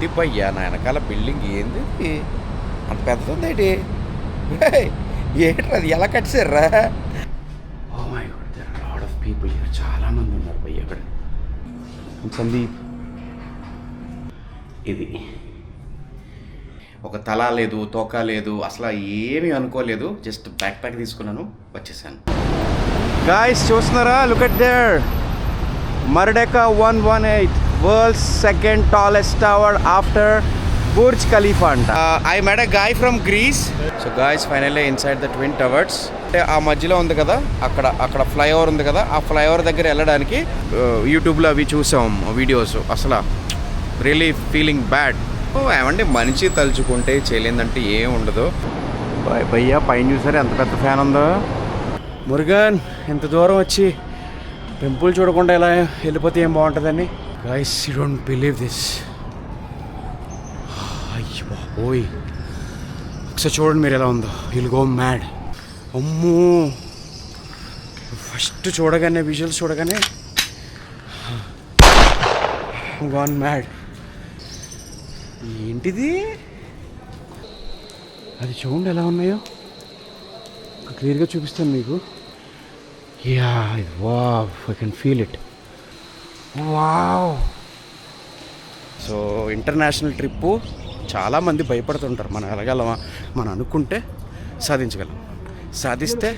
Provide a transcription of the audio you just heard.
ఏంటి పయ్యా నా వెనకాల బిల్డింగ్ ఏంది అంత పెద్దది ఏంటి? ఏంటి అది ఎలా కట్టారా? Oh my god, there are lot of people here. చాలా మంది ఉన్నారు భయ్య అక్కడ. సందీప్, ఇది ఒక తల లేదు, తోక లేదు, అసలు ఏమీ అనుకోలేదు. జస్ట్ బ్యాక్ ప్యాక్ తీసుకున్నాను, వచ్చేసాను. గాయ్స్ చూస్తున్నారా? Look at there, Merdeka 118, world's second tallest tower after Burj Khalifa అంట. I met a guy from Greece. So guys, finally inside the twin towers. అంటే ఆ మధ్యలో ఉంది కదా, అక్కడ ఫ్లైఓవర్ ఉంది కదా, ఆ ఫ్లైఓవర్ దగ్గర వెళ్ళడానికి యూట్యూబ్లో అవి చూసాం వీడియోస్. అసలు రియలీ ఫీలింగ్ బ్యాడ్. ఏమంటే మనిషి తలుచుకుంటే చేయలేదంటే ఏం ఉండదు. భయ్యా పైన చూసారు ఎంత పెద్ద ఫ్యాన్ ఉందో. మురుగన్, ఎంత దూరం వచ్చి టెంపుల్ చూడకుండా ఇలా వెళ్ళిపోతే ఏం బాగుంటుందని. Guys, you don't believe this. అయ్యో బాబోయ్, ఒకసారి చూడండి మీరు ఎలా ఉందో. Will go mad. అమ్మో, ఫస్ట్ చూడగానే విజువల్స్ చూడగానే గాన్ మ్యాడ్. ఏంటిది? అది చూడండి ఎలా ఉన్నాయో, క్లియర్గా చూపిస్తాను మీకు. Yeah, wow, I can feel it. Wow. So international trip చాలామంది భయపడుతుంటారు. మనం వెళ్ళగలమా? మనం అనుకుంటే సాధించగలం. సాధిస్తే